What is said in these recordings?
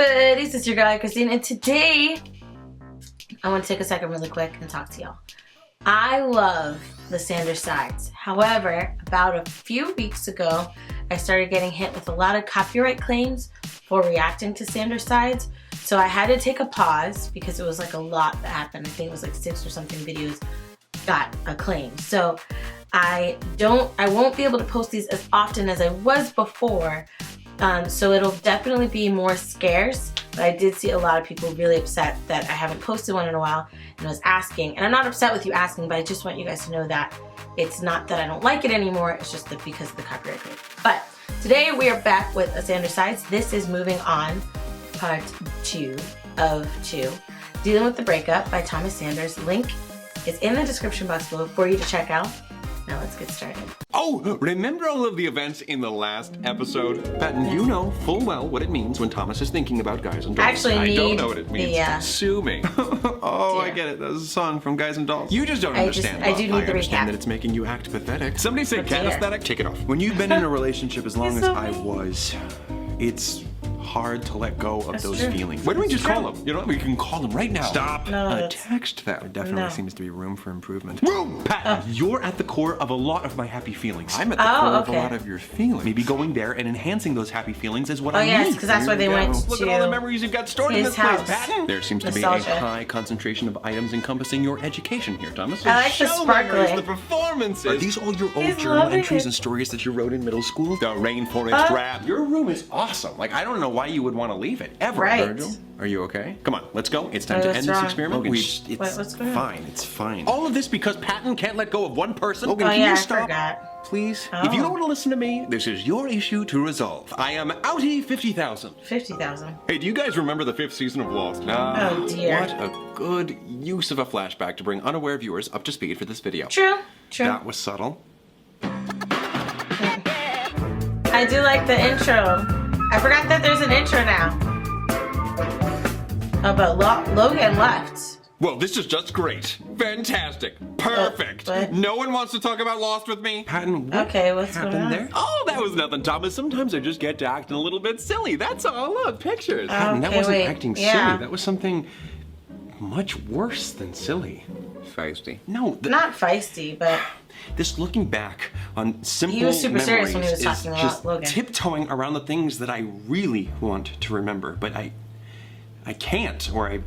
buddies, it's your girl AyChristene, and today I want to take a second really quick and talk to y'all. I love the Sanders sides. However, about a few weeks ago, I started getting hit with a lot of copyright claims for reacting to Sanders sides. So I had to take a pause because it was like a lot that happened. I think it was like 6 or something videos got a claim. So I won't be able to post these as often as I was before. So it'll definitely be more scarce, but I did see a lot of people really upset that I haven't posted one in a while and was asking. And I'm not upset with you asking, but I just want you guys to know that it's not that I don't like it anymore, it's just that because of the copyright claim. But today we are back with a Sanders Sides. This is Moving On, part 2 of 2. Dealing with the Breakup by Thomas Sanders. Link is in the description box below for you to check out. Now let's get started. Oh, remember all of the events in the last episode? Patton, you know full well what it means when Thomas is thinking about Guys and Dolls. Actually, I don't know what it means. Sue me. Oh, Dear. I get it. That was a song from Guys and Dolls. You just don't understand. I do need the understand recap. that it's making you act pathetic. Somebody say canesthetic? Take it off. When you've been in a relationship as long He's as so I mean. was, it's hard to let go of those true. feelings. Why don't we just call him? You know, we can call him right now. Stop. No, Text them. There definitely No. seems to be room for improvement. Room! Patton, you're at the core of a lot of my happy feelings. I'm at the core of a okay. lot of your feelings. Maybe going there and enhancing those happy feelings is what Oh I yes, need. because that's why they went Look at all the to memories you've got stored in his this place, house. Patton. There seems to be a Nostalgia. high concentration of items encompassing your education here, Thomas. I like the show memories, sparkling. the performances. Are these all your old He's journal loving entries it. and stories that you wrote in middle school? The rainforest rap. Your room is awesome. Like, I don't know why you would want to leave it, ever. Right. Virgil, are you okay? Come on, let's go. It's time What's to end wrong? this experiment. Logan, We've- it's what's going on? fine. It's fine. all of this because Patton can't let go of one person. Logan, Oh can yeah, you I stop? forgot. Please? Oh. If you don't want to listen to me, this is your issue to resolve. I am outie 50,000. 50,000. Hey, do you guys remember the 5th season of Lost? Oh dear. What a good use of a flashback to bring unaware viewers up to speed for this video. True. True. That was subtle. I do like the intro. I forgot that there's an intro now. Oh, but Logan left. Well, this is just great. Fantastic. Perfect. But- No one wants to talk about Lost with me? Patton, what Okay, what's going happened on? there? Oh, that was nothing, Thomas. Sometimes I just get to acting a little bit silly. That's all. Look, pictures. Patton, that Okay, wasn't wait. acting Yeah. silly. That was something much worse than silly. Feisty. No, Not feisty, but this looking back on simple He was super serious when he memories was is talking about just Logan. tiptoeing around the things that I really want to remember, but I can't, or I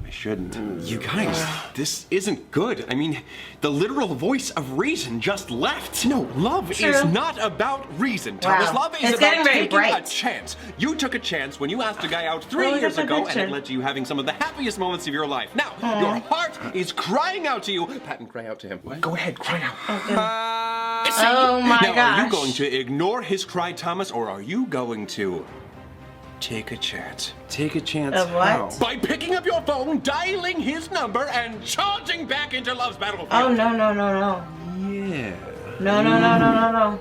shouldn't. You guys, this isn't good. I mean, the literal voice of reason just left. No, love True. is not about reason, Thomas. Wow. Love is It's about getting very taking a bright. chance. You took a chance when you asked a guy out 3 look years at the ago, and picture. it led to you having some of the happiest moments of your life. Now, your heart is crying out to you. Patton, cry out to him. Go ahead, cry out. Oh my now, are you gosh. going to ignore his cry, Thomas, or are you going to take a chance? Take a chance. Of what? How? By picking up your phone, dialing his number, and charging back into love's battlefield. oh no. Yeah. No.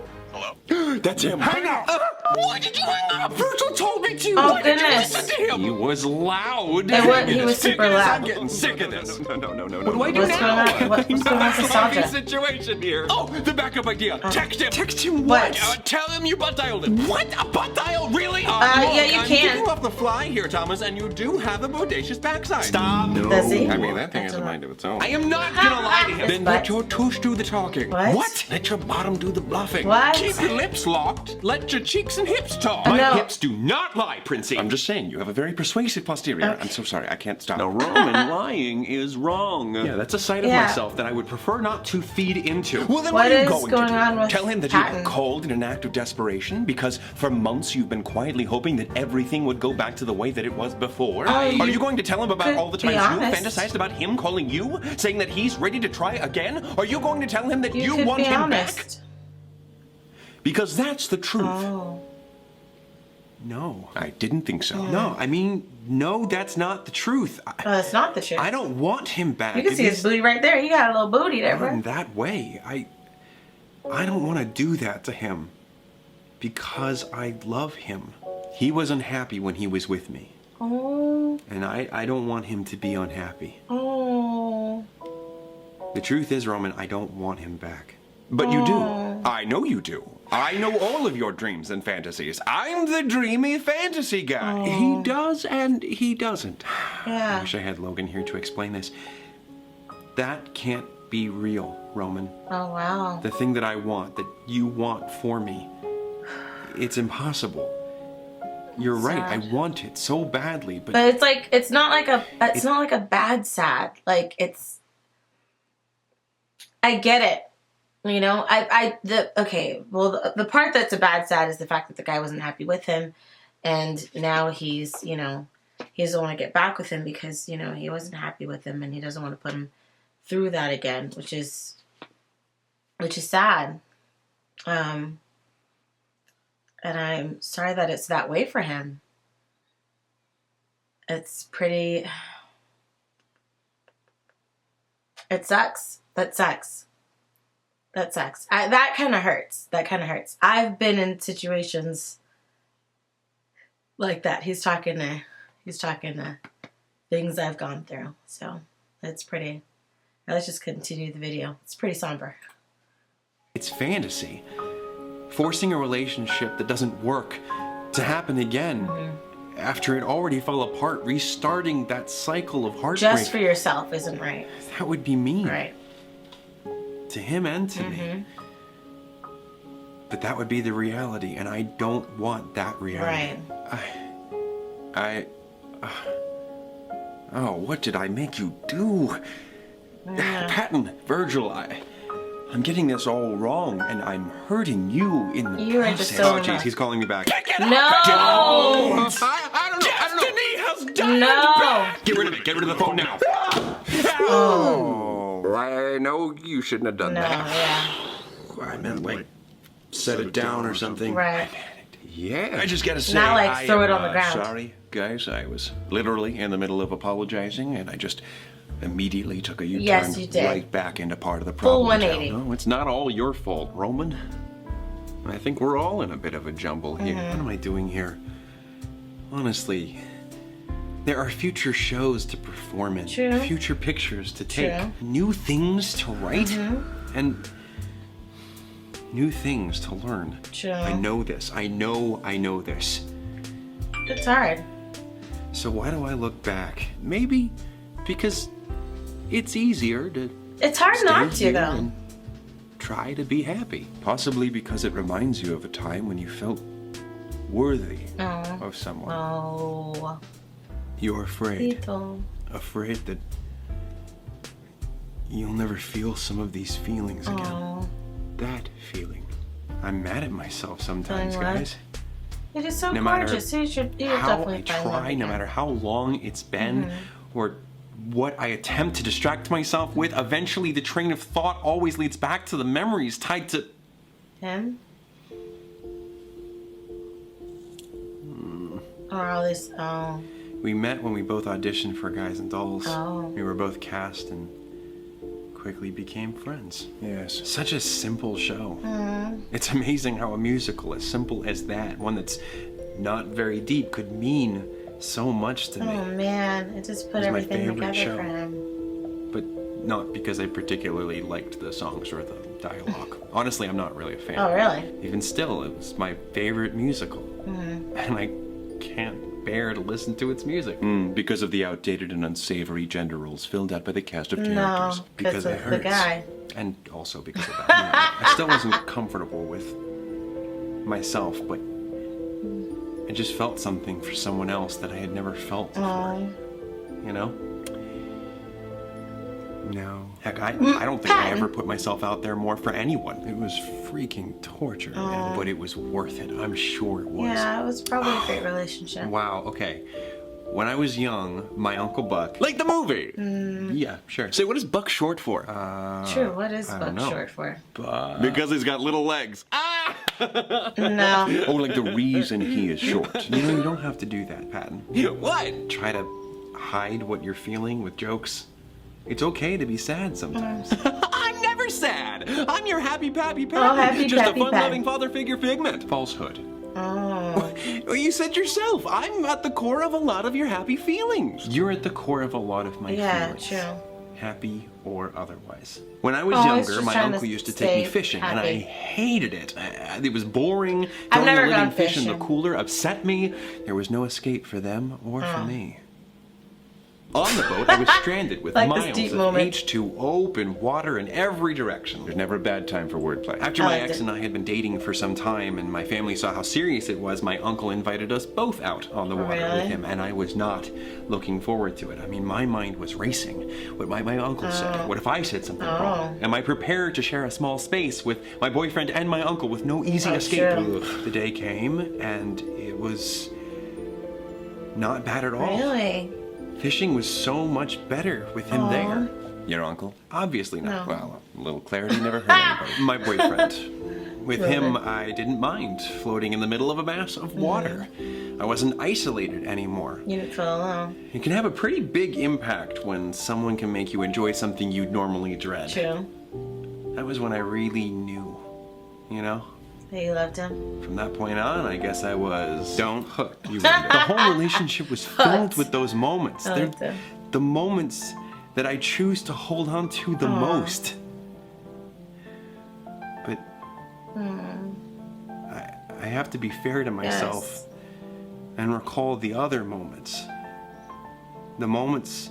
That's him. Hang up! Why did you hang up? Virgil told me to. Oh, Why did you goodness. listen to him? He was loud. He was super loud. I'm getting sick of this. No. What do I do What's now? going on? What's going on with Sloppy nostalgia? situation here. Oh, the backup idea. Text him. Text him What? Tell him you butt dialed him. What? A butt dial? Really? Yeah, you I'm can. thinking off the fly here, Thomas, and you do have a bodacious backside. Stop. No. Does he? I mean, that thing That's has a a- mind of its own. I am not gonna lie to him. Then What? let your tush do the talking. What? Let your bottom do the bluffing. What? Keep your lips locked. Let your cheeks and hips talk. No. My hips do not lie, Princey. I'm just saying, you have a very persuasive posterior. Okay. I'm so sorry, I can't stop. No, Roman, lying is wrong. Yeah, that's a side of Yeah. myself that I would prefer not to feed into. Well, then What what are you is going going to do? on with Tell him that you Patton? have called in an act of desperation because for months you've been quietly hoping that everything would go back to the way that it was before. Oh, Are you you going to tell him about could all the be times you honest. fantasized about him calling you, saying that he's ready to try again? Are you going to tell him that you could want be him honest. back? Because that's the truth. Oh. No. I didn't think so. No, I mean, no, that's not the truth. That's not the truth. I don't want him back. You can If see his he's booty right there. He got a little booty there, gone bro. that way. I don't want to do that to him because I love him. He was unhappy when he was with me, Oh. and I don't want him to be unhappy. Oh. The truth is, Roman, I don't want him back. But you do. I know you do. I know all of your dreams and fantasies. I'm the dreamy fantasy guy. Oh. He does and he doesn't. Yeah. I wish I had Logan here to explain this. That can't be real, Roman. Oh, wow. The thing that I want, that you want for me, it's impossible. You're right. I want it so badly, but it's like it's not like a bad sad. Like it's. I get it. You know, the part that's a bad sad is the fact that the guy wasn't happy with him, and now he's, you know, he doesn't want to get back with him because, you know, he wasn't happy with him and he doesn't want to put him through that again, which is sad. And I'm sorry that it's that way for him. It's pretty... It sucks. That sucks. That sucks. That kind of hurts. That kind of hurts. I've been in situations like that. He's talking to things I've gone through. So it's pretty... Now let's just continue the video. It's pretty somber. it's fantasy. Forcing a relationship that doesn't work to happen again after it already fell apart, restarting that cycle of heartbreak. Just for yourself isn't right. That would be mean. Right. To him and to me. But that would be the reality, and I don't want that reality. Right. Oh, what did I make you do? Patton, Virgil, I'm getting this all wrong, and I'm hurting you in the You are process. just so Oh, jeez, he's calling me back. No! I don't know. Destiny has done No! Get rid of it. Get rid of the phone now. Oh, I know you shouldn't have done No, that. yeah. I meant like set it down or something. Right. Yeah. I just gotta say, Not like throw it on the ground. Sorry, guys. I was literally in the middle of apologizing, and I just immediately took a U-turn Yes, you did. right back into part of the problem. Full 180. No, it's not all your fault, Roman. I think we're all in a bit of a jumble here. What am I doing here? Honestly, there are future shows to perform in, True. future pictures to take, True. new things to write, and new things to learn. True. I know this. I know this. It's hard. So why do I look back? Maybe because it's easier to It's hard stay not to, here though. and try to be happy. Possibly because it reminds you of a time when you felt worthy of someone. Oh. You're afraid. Tito. Afraid that you'll never feel some of these feelings again. Oh. That feeling. I'm mad at myself sometimes, Feeling what? guys. It is so No matter gorgeous. You should how definitely I find try, love no again. matter how long it's been, or what I attempt to distract myself with, eventually the train of thought always leads back to the memories tied to... Him? Or all this, oh. We met when we both auditioned for Guys and Dolls. Oh. We were both cast and quickly became friends. Yes. Such a simple show. It's amazing how a musical as simple as that, one that's not very deep, could mean so much to me. Oh man, it just put It's my everything favorite together show. for him. But not because I particularly liked the songs or the dialogue. Honestly, I'm not really a fan. Oh really? Even still, it was my favorite musical. And I can't bear to listen to its music. Because of the outdated and unsavory gender roles filled out by the cast of characters. No, because it of the hurts. guy. And also because of that. I still wasn't comfortable with myself, but I just felt something for someone else that I had never felt before. You know? No. Heck, I don't think I ever put myself out there more for anyone. It was freaking torture, man, but it was worth it. I'm sure it was. Yeah, it was probably a great relationship. Wow, okay. When I was young, my Uncle Buck... Like the movie! Yeah, sure. Say, what is Buck short for? True, what is I Buck don't know. short for? Because he's got little legs. No. Oh, like the reason he is short. You know, you don't have to do that, Patton. What? Try to hide what you're feeling with jokes. It's okay to be sad sometimes. I'm never sad. I'm your happy pappy Patton. Oh, happy Just pappy a fun-loving Patton. father figure figment. Falsehood. Oh. Well, you said yourself, I'm at the core of a lot of your happy feelings. You're at the core of a lot of my Yeah, feelings. true. happy or otherwise. When I was Oh, he's younger, just my trying to uncle used to take me stay fishing, and I happy. hated it. It was boring. I've Throwing never a living gone fish in the fishing. cooler upset me. There was no escape for them or for me. On the boat, I was stranded with Like this miles deep of moment. H2 open water in every direction. There's never a bad time for wordplay. After I my liked ex it. and I had been dating for some time and my family saw how serious it was, my uncle invited us both out on the water Really? with him, and I was not looking forward to it. I mean, my mind was racing. What might my uncle say? What if I said something wrong? Am I prepared to share a small space with my boyfriend and my uncle with no easy escape? true. The day came, and it was not bad at all. Really? Fishing was so much better with him there. Your uncle? Obviously not. No. Well, a little clarity never hurt anybody. My boyfriend. With him, I didn't mind floating in the middle of a mass of water. I wasn't isolated anymore. You didn't feel alone. It can have a pretty big impact when someone can make you enjoy something you'd normally dread. True. That was when I really knew, you know? That you loved him. From that point on, I guess I was hooked. You the whole relationship was filled with those moments. I They're liked it. the moments that I choose to hold on to the most. But I have to be fair to myself Yes. and recall the other moments. The moments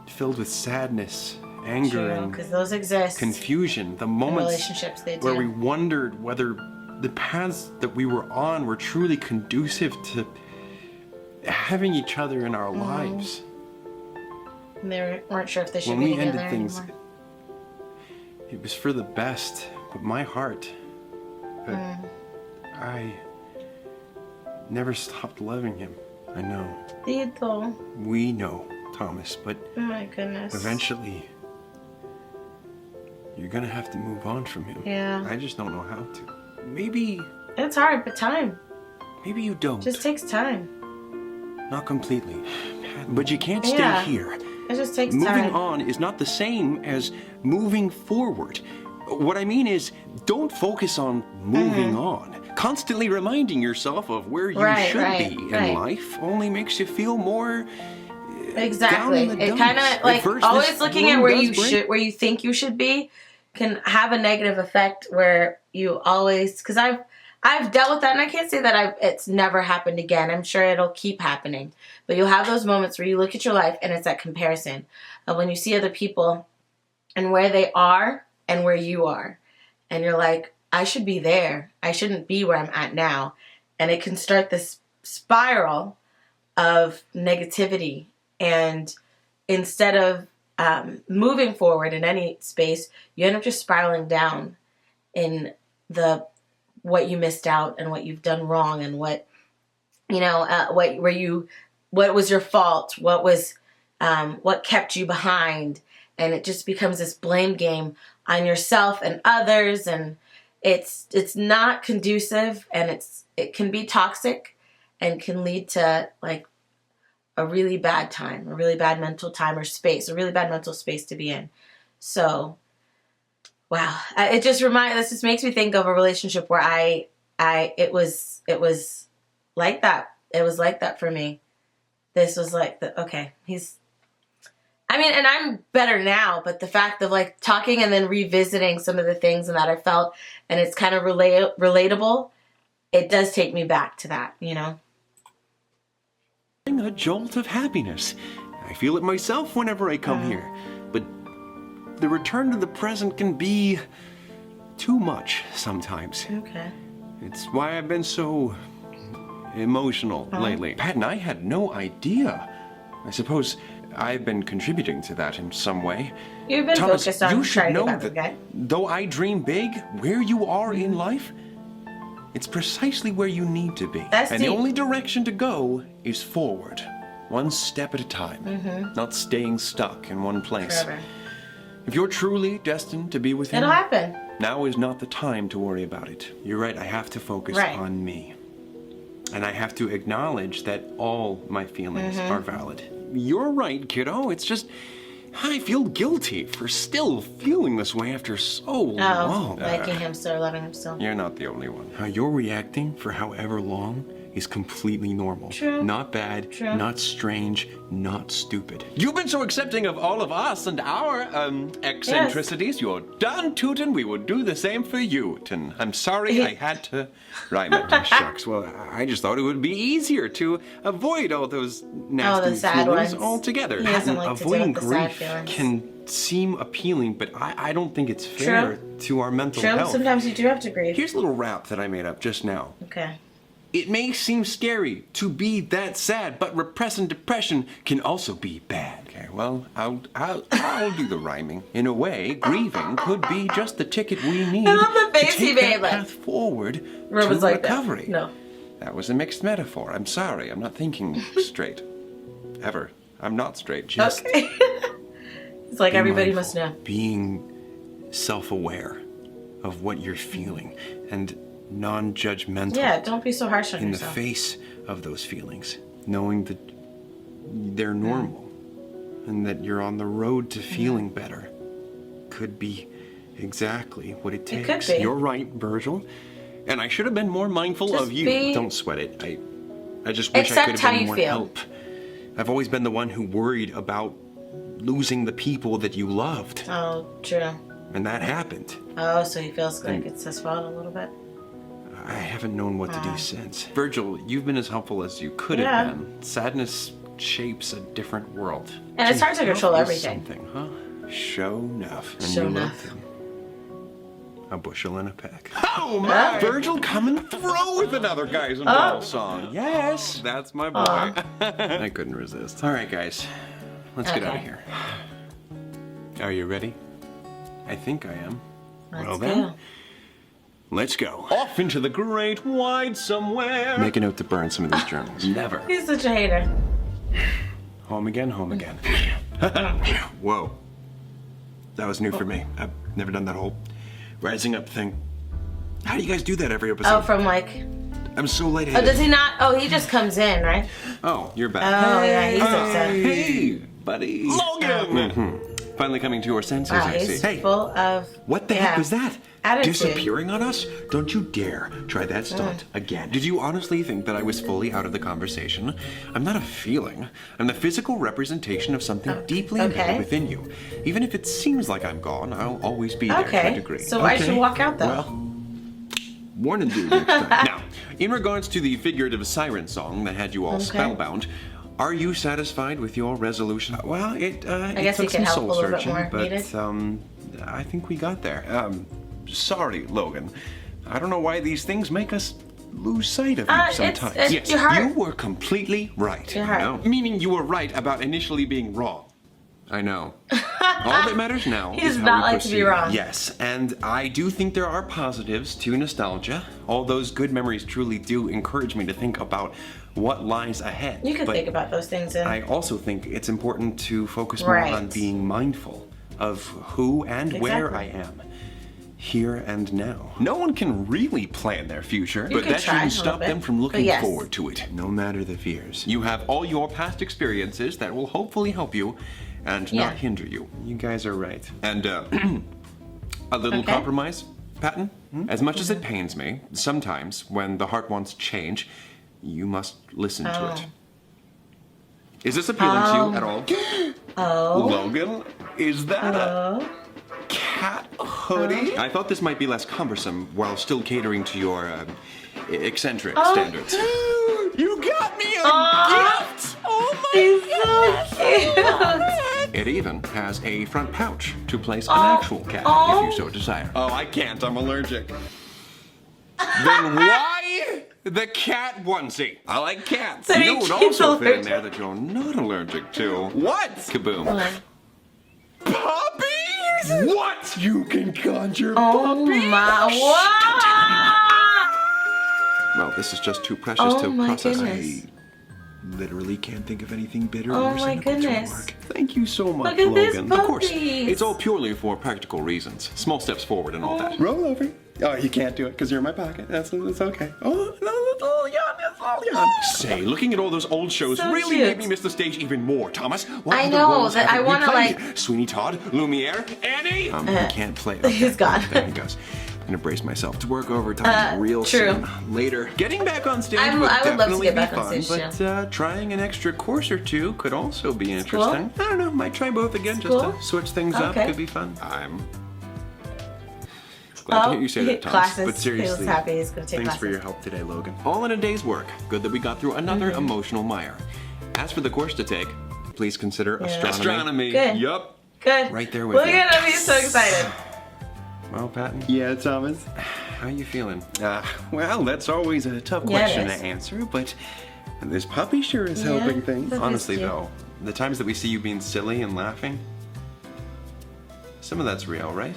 filled with sadness, anger, True, and because those exist. confusion. The in moments relationships, they do. where we wondered whether the paths that we were on were truly conducive to having each other in our lives. And they weren't sure if they should When be we together ended things, anymore. it was for the best, but my heart, but I never stopped loving him. I know. Did though. We know, Thomas, but Oh my goodness. eventually you're gonna have to move on from him. Yeah. I just don't know how to. Maybe It's hard, but time. you don't. Just takes time. Not completely. But you can't stay Yeah. here. It just takes Moving time. on is not the same as moving forward. What I mean is, don't focus on moving on. Constantly reminding yourself of where you Right, should right, be in right. life only makes you feel more Exactly. down in the It kind dumps. of like At first, always this looking at room where does you bring- should, where you think you should be, can have a negative effect. Where you always, because I've dealt with that, and I can't say that it's never happened again. I'm sure it'll keep happening, but you'll have those moments where you look at your life and it's that comparison of when you see other people and where they are and where you are, and you're like, I should be there. I shouldn't be where I'm at now, and it can start this spiral of negativity. And instead of moving forward in any space, you end up just spiraling down in what you missed out and what you've done wrong, and what was your fault, what kept you behind, and it just becomes this blame game on yourself and others, and it's not conducive, and it can be toxic and can lead to like a really bad time, a really bad mental time or space, a really bad mental space to be in. So, wow, this just makes me think of a relationship where it was like that. It was like that for me. This was like and I'm better now, but the fact of like talking and then revisiting some of the things and that I felt, and it's kind of relatable, it does take me back to that, you know? A jolt of happiness. I feel it myself whenever I come here. But the return to the present can be too much sometimes. Okay. It's why I've been so emotional lately. Pat and I had no idea. I suppose I've been contributing to that in some way. You've been Thomas, focused on you should trying to know get back that with the guy. though I dream big, where you are in life, it's precisely where you need to be. That's and the deep. only direction to go is forward. One step at a time. Not staying stuck in one place. Forever. If you're truly destined to be with him, It'll happen. now is not the time to worry about it. You're right, I have to focus Right. on me. And I have to acknowledge that all my feelings are valid. You're right, kiddo. It's just, I feel guilty for still feeling this way after so long. Liking him still, loving him still. You're not the only one. How you're reacting for however long is completely normal. True. Not bad, True. not strange, not stupid. You've been so accepting of all of us and our eccentricities. You're done, Tootin. We will do the same for you. And I'm sorry I had to rhyme it. Shucks, well, I just thought it would be easier to avoid all those nasty the sad feelings ones. altogether. He doesn't like to deal Avoiding with the sad grief feelings. can seem appealing, but I don't think it's fair to our mental True. health. Sometimes you do have to grieve. Here's a little rap that I made up just now. Okay. It may seem scary to be that sad, but repressing depression can also be bad. Okay, well, I'll do the rhyming. In a way, grieving could be just the ticket we need I love the face to he take made, that path forward Where it to was like recovery. that. No. That was a mixed metaphor. I'm sorry. I'm not thinking straight. Ever. I'm not straight. Just Okay. It's like be everybody mindful. must know. Being self-aware of what you're feeling and non-judgmental. Yeah, don't be so harsh on In the yourself. face of those feelings, knowing that they're normal and that you're on the road to feeling better could be exactly what it takes. It could be. You're right, Virgil. And I should have been more mindful Just of you. be- Don't sweat it. I just wish I Accept could how have been you more feel. help. I've always been the one who worried about losing the people that you loved. Oh, true. And that happened. Oh, so he feels like it's his fault a little bit. I haven't known what to do since. Virgil, you've been as helpful as you could Yeah. have been. Sadness shapes a different world. And it's hard to control Love is everything. Something, huh? Show enough. And Show you enough. loved him. A bushel and a peck. Oh my! Virgil coming through with another Guys and Dolls song. Yes, that's my boy. I couldn't resist. All right, guys. Let's get out of Okay. here. Are you ready? I think I am. Let's Well go. then, let's go. Off into the great wide somewhere. Make a note to burn some of these journals. Never. He's such a hater. Home again, home again. Whoa. That was new for me. I've never done that whole rising up thing. How do you guys do that every episode? Oh, from like... I'm so Oh, lightheaded. does he not? Oh, he just comes in, right? Oh, you're back. Oh, yeah, he's upset. Hey, buddy. Logan! Finally coming to your senses, Wow, I he's see. Hey, full of... what the heck was that? Attitude. Disappearing on us? Don't you dare try that stunt again. Did you honestly think that I was fully out of the conversation? I'm not a feeling. I'm the physical representation of something deeply embedded within you. Even if it seems like I'm gone, I'll always be there to a Okay, degree. so I should walk out, though. Well, warn and do next time. Now, in regards to the figurative siren song that had you all spellbound, are you satisfied with your resolution? Well, it guess took we can some help soul a little bit searching, more, but needed. I think we got there. Sorry, Logan. I don't know why these things make us lose sight of you It's sometimes. your heart. You were completely right. Your heart. I know. Meaning you were right about initially being wrong. I know. All that matters now He is does how not we like to be proceed. wrong. Yes, and I do think there are positives to nostalgia. All those good memories truly do encourage me to think about what lies ahead. You can But think about those things. And I also think it's important to focus more Right. on being mindful of who and where I am. Here and now. No one can really plan their future, You but can that try a shouldn't little stop bit, them from but looking yes. forward to it, no matter the fears. You have all your past experiences that will hopefully help you and Yeah. not hinder you. You guys are right. And a little compromise, Patton? As much as it pains me, sometimes when the heart wants change, you must listen to it. Is this appealing to you at all? Logan, is that a cat hoodie? I thought this might be less cumbersome while still catering to your eccentric standards. You got me a gift! Oh my he's so cute. It even has a front pouch to place an actual cat if you so desire. Oh, I can't. I'm allergic. Then why the cat onesie? I like cats. So You he know what keeps also fit in allergic. there that you're not allergic to? What? Kaboom. Puppies? What? You can conjure Oh my, what? Well, this is just too precious Oh to my process. goodness. I literally can't think of anything bitter Oh or my cynical to goodness. remark. Thank you so much, Look at this Logan. Of course, puppies. it's all purely for practical reasons. Small steps forward and all that. Roll over. Oh, you can't do it because you're in my pocket. That's okay. Oh, no, that's all yawn. That's all yawn. Say, looking at all those old shows So really cute. made me miss the stage even more, Thomas. What I other know, roles that haven't I wanna, we played? like- Sweeney Todd, Lumiere, Annie. He can't play. Okay. He's gone. There he goes. gonna brace myself to work overtime real true. soon. Later. Getting back on stage I would would love to definitely get be back on fun, stage, but trying an extra course or two could also be School? interesting. I don't know, might try both again School? just to switch things up. Okay. Could be fun. I'm glad to hear you say that, Thomas. Classes. But seriously, He was happy he's gonna take thanks classes. for your help today, Logan. All in a day's work. Good that we got through another emotional mire. As for the course to take, please consider astronomy. Astronomy. Good. Yup. Good. Right there with Look you. at him, he's so excited. Well, Patton, Yeah, Thomas. how you feeling? Well, that's always a tough Yeah, it question is. to answer, but this puppy sure is helping things. That is Honestly, cute. though, the times that we see you being silly and laughing, some of that's real, right?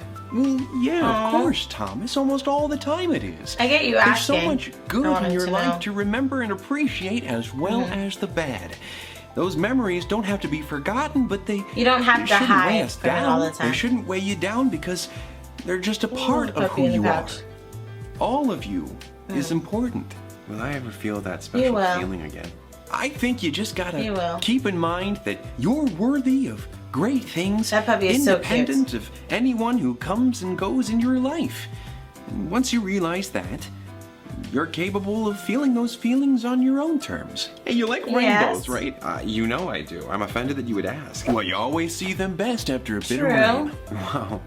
Yeah, Aw. of course, Thomas. Almost all the time it is. I get you There's asking. so much good I wanted in your to life know. Mm-hmm. to remember and appreciate as well as the bad. Those memories don't have to be forgotten, but they You don't have to shouldn't hide weigh us from it down. all the time. They shouldn't weigh you down because they're just a part of puppy who in the you are. pouch. All of you is important. Will I ever feel that special will. feeling again? I think you just You will. gotta keep in mind that you're worthy of great things, That puppy is so cute. independent of anyone who comes and goes in your life. And once you realize that, you're capable of feeling those feelings on your own terms. Hey, you like Yes. rainbows, right? You know I do. I'm offended that you would ask. Well, you always see them best after a bit True. of rain. Wow.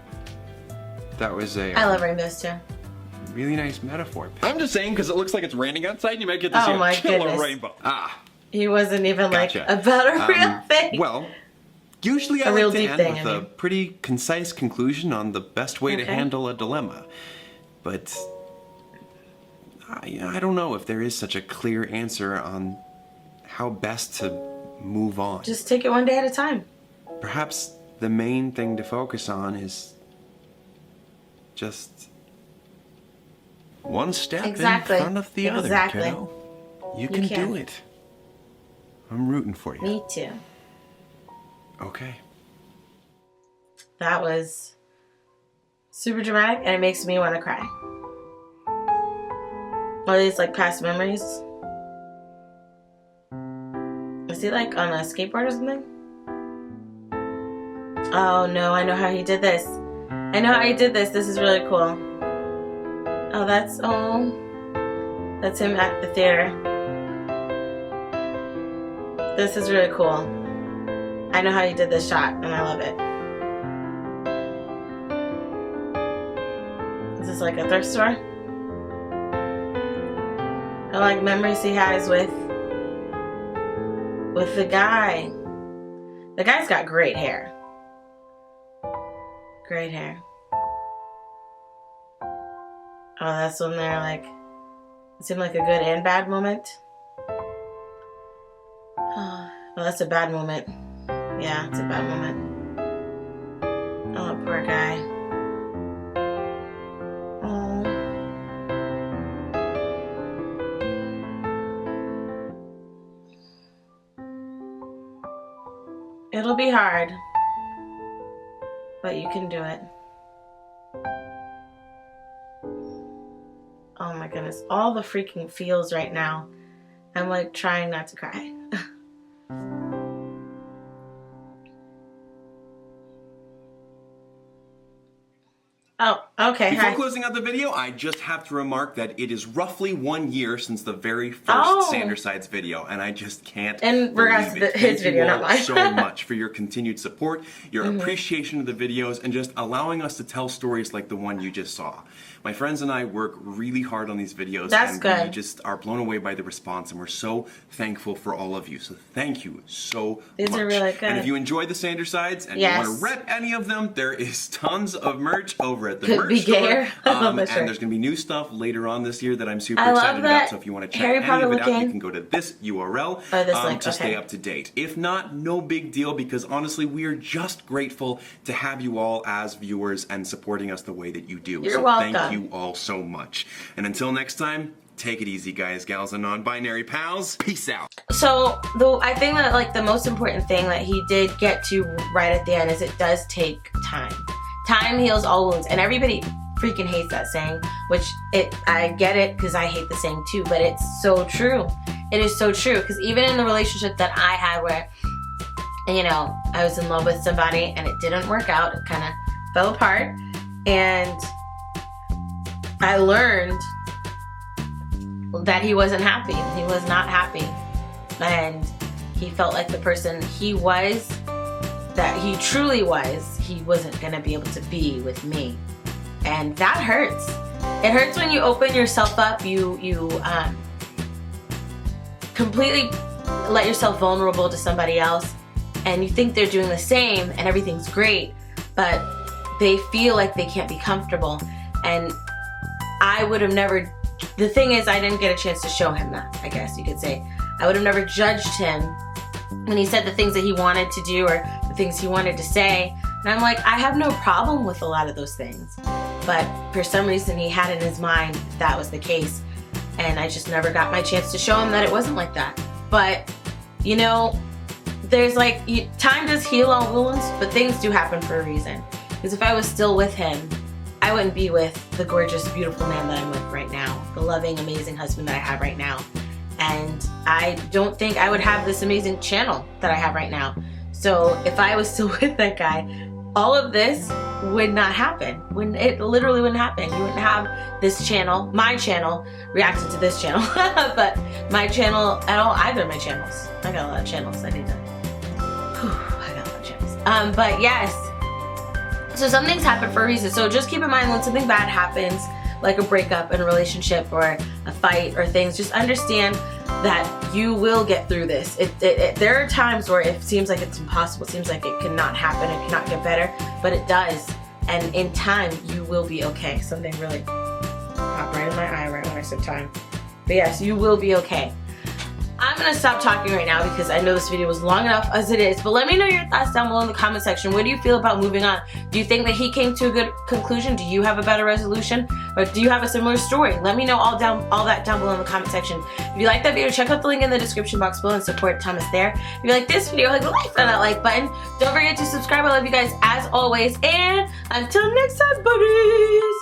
That was a I love rainbows too. really nice metaphor. I'm just saying because it looks like it's raining outside and you might get to Oh see my a killer goodness. rainbow. He wasn't even Gotcha. like about a real thing. Well, usually I A real like to deep end thing, with I a mean. pretty concise conclusion on the best way to Okay. handle a dilemma. But I don't know if there is such a clear answer on how best to move on. Just take it one day at a time. Perhaps the main thing to focus on is just One step Exactly. in front of the Exactly. other, kiddo. You can can. do it. I'm rooting for you. Me too. Okay. That was super dramatic and it makes me want to cry. Are these like past memories? Is he like on a skateboard or something? Oh no, I know how he did this. I know how he did this. This is really cool. Oh, that's him at the theater. This is really cool. I know how you did this shot and I love it. Is this like a thrift store? I like memories he has with the guy. The guy's got great hair. Great hair. Oh, that's when they're like, it seemed like a good and bad moment. Oh, well, that's a bad moment. Yeah, it's a bad moment. Oh, poor guy. Oh. It'll be hard, but you can do it. Oh my goodness, all the freaking feels right now. I'm like trying not to cry. Oh, okay. Before Hi. closing out the video, I just have to remark that it is roughly 1 year since the very first Oh. Sandersides video, and I just can't In regards believe to it. his Thank video, you all not mine. so much for your continued support, your appreciation of the videos, and just allowing us to tell stories like the one you just saw. My friends and I work really hard on these videos, That's and good. we just are blown away by the response, and we're so thankful for all of you. So thank you so These much. are really good. And if you enjoy the Sandersides and Yes. you want to rep any of them, there is tons of merch over at the Could merch be store. gayer. I love And that shirt. there's going to be new stuff later on this year that I'm super I love excited that about. So if you want to check Harry any Potter of it out, looking. you can go to this URL Oh, this link, to stay okay. up to date. If not, no big deal, because honestly, we are just grateful to have you all as viewers and supporting us the way that you do. You're so welcome. thank you all so much. And until next time, take it easy, guys, gals, and non-binary pals. Peace out. So I think that like the most important thing that he did get to right at the end is it does take time. Time heals all wounds, and everybody freaking hates that saying, which I get it because I hate the saying too, but it's so true. It is so true, because even in the relationship that I had where, you know, I was in love with somebody and it didn't work out, it kind of fell apart, and I learned that he wasn't happy. He was not happy. And he felt like the person he was, that he truly was, he wasn't gonna be able to be with me. And that hurts. It hurts when you open yourself up, you completely let yourself vulnerable to somebody else, and you think they're doing the same and everything's great, but they feel like they can't be comfortable. And I would have never, the thing is, I didn't get a chance to show him that, I guess you could say. I would have never judged him when he said the things that he wanted to do or the things he wanted to say. And I'm like, I have no problem with a lot of those things. But for some reason he had in his mind that was the case. And I just never got my chance to show him that it wasn't like that. But, you know, there's like, time does heal all wounds, but things do happen for a reason. Because if I was still with him, I wouldn't be with the gorgeous, beautiful man that I'm with right now. The loving, amazing husband that I have right now. And I don't think I would have this amazing channel that I have right now. So if I was still with that guy, all of this would not happen. It literally wouldn't happen. You wouldn't have this channel, my channel, reacting to this channel, but my channel at all, either of my channels. I got a lot of channels. I got a lot of channels. But yes, so some things happen for a reason. So just keep in mind when something bad happens, like a breakup in a relationship or a fight or things, just understand that you will get through this. There are times where it seems like it's impossible, it seems like it cannot happen, it cannot get better, but it does. And in time, you will be okay. Something really popped right in my eye right when I said time. But yes, you will be okay. I'm gonna stop talking right now because I know this video was long enough as it is, but let me know your thoughts down below in the comment section. What do you feel about moving on? Do you think that he came to a good conclusion? Do you have a better resolution? Or do you have a similar story? Let me know all that down below in the comment section. If you like that video, check out the link in the description box below and support Thomas there. If you like this video, hit the like on that like button. Don't forget to subscribe. I love you guys as always, and until next time, buddies!